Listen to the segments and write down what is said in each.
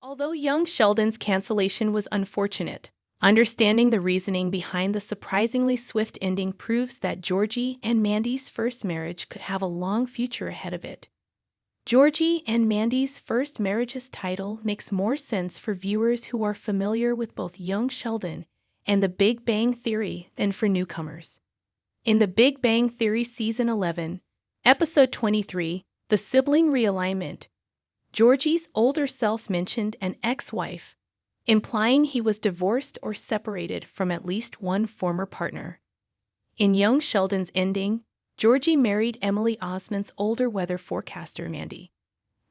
Although young Sheldon's cancellation was unfortunate, understanding the reasoning behind the surprisingly swift ending proves that Georgie and Mandy's first marriage could have a long future ahead of it. Georgie and Mandy's first marriage's title makes more sense for viewers who are familiar with both young Sheldon and The Big Bang Theory than for newcomers. In The Big Bang Theory Season 11, Episode 23, The Sibling Realignment, Georgie's older self mentioned an ex-wife, implying he was divorced or separated from at least one former partner. In young Sheldon's ending, Georgie married Emily Osment's older weather forecaster Mandy.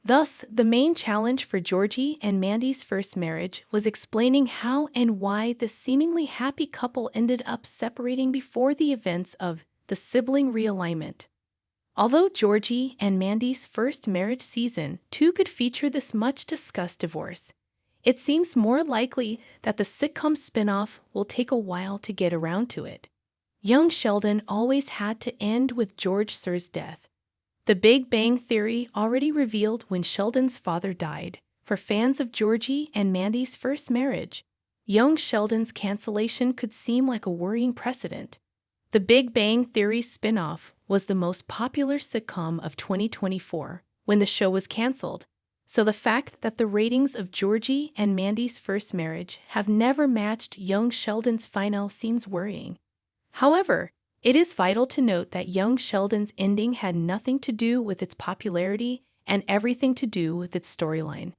Thus, the main challenge for Georgie and Mandy's first marriage was explaining how and why this seemingly happy couple ended up separating before the events of the sibling realignment. Although Georgie and Mandy's first marriage season 2 could feature this much-discussed divorce, it seems more likely that the sitcom spin-off will take a while to get around to it. Young Sheldon always had to end with George Sir's death. The Big Bang Theory already revealed when Sheldon's father died. For fans of Georgie and Mandy's first marriage, young Sheldon's cancellation could seem like a worrying precedent. The Big Bang Theory spin-off was the most popular sitcom of 2024 when the show was canceled, so the fact that the ratings of Georgie and Mandy's first marriage have never matched young Sheldon's final seems worrying. However, it is vital to note that young Sheldon's ending had nothing to do with its popularity and everything to do with its storyline.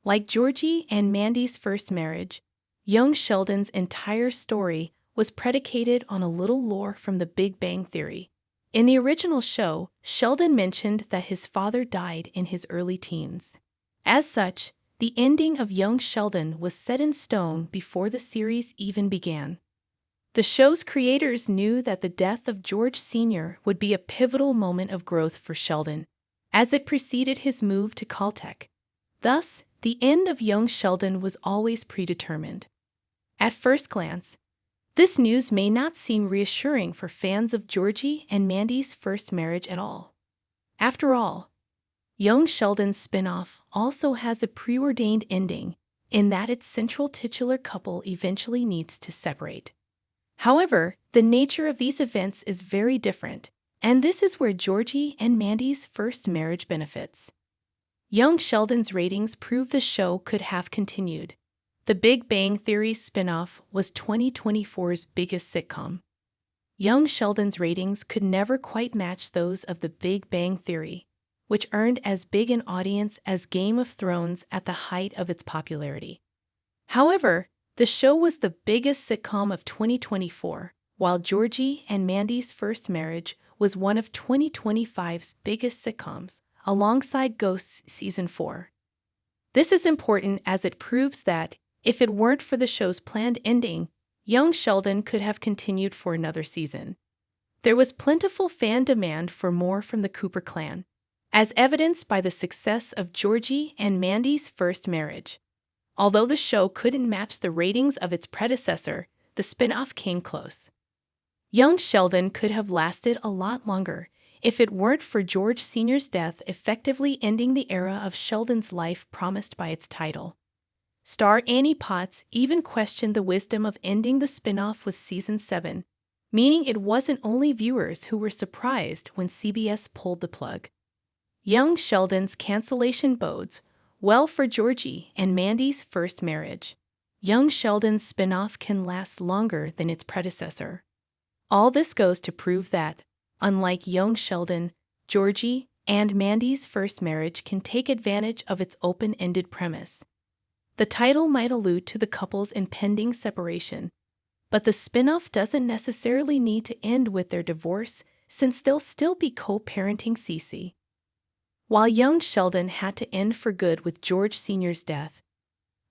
Like Georgie and Mandy's first marriage, young Sheldon's entire story was predicated on a little lore from The Big Bang Theory. In the original show, Sheldon mentioned that his father died in his early teens. As such, the ending of young Sheldon was set in stone before the series even began. The show's creators knew that the death of George Sr. would be a pivotal moment of growth for Sheldon, as it preceded his move to Caltech. Thus, the end of young Sheldon was always predetermined. At first glance, this news may not seem reassuring for fans of Georgie and Mandy's first marriage at all. After all, young Sheldon's spin-off also has a preordained ending, in that its central titular couple eventually needs to separate. However, the nature of these events is very different, and this is where Georgie and Mandy's first marriage benefits. Young Sheldon's ratings prove the show could have continued. The Big Bang Theory spin-off was 2024's biggest sitcom. Young Sheldon's ratings could never quite match those of The Big Bang Theory, which earned as big an audience as Game of Thrones at the height of its popularity. However, the show was the biggest sitcom of 2024, while Georgie and Mandy's first marriage was one of 2025's biggest sitcoms, alongside Ghosts Season 4. This is important as it proves that, if it weren't for the show's planned ending, young Sheldon could have continued for another season. There was plentiful fan demand for more from the Cooper clan, as evidenced by the success of Georgie and Mandy's first marriage. Although the show couldn't match the ratings of its predecessor, the spin-off came close. Young Sheldon could have lasted a lot longer if it weren't for George Sr.'s death effectively ending the era of Sheldon's life promised by its title. Star Annie Potts even questioned the wisdom of ending the spin-off with Season 7, meaning it wasn't only viewers who were surprised when CBS pulled the plug. Young Sheldon's cancellation bodes well for Georgie and Mandy's first marriage. Young Sheldon's spin-off can last longer than its predecessor. All this goes to prove that, unlike young Sheldon, Georgie and Mandy's first marriage can take advantage of its open-ended premise. The title might allude to the couple's impending separation, but the spin-off doesn't necessarily need to end with their divorce, since they'll still be co-parenting Cece. While young Sheldon had to end for good with George Sr.'s death,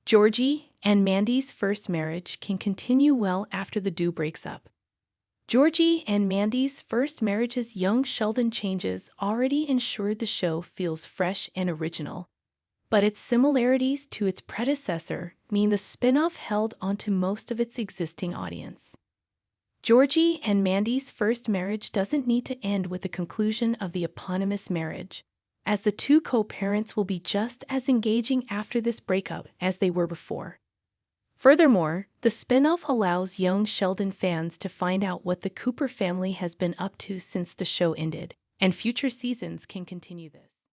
Georgie and Mandy's first marriage can continue well after the two breaks up. Georgie and Mandy's first marriage's young Sheldon changes already ensured the show feels fresh and original, but its similarities to its predecessor mean the spin-off held onto most of its existing audience. Georgie and Mandy's first marriage doesn't need to end with the conclusion of the eponymous marriage, as the two co-parents will be just as engaging after this breakup as they were before. Furthermore, the spin-off allows young Sheldon fans to find out what the Cooper family has been up to since the show ended, and future seasons can continue this.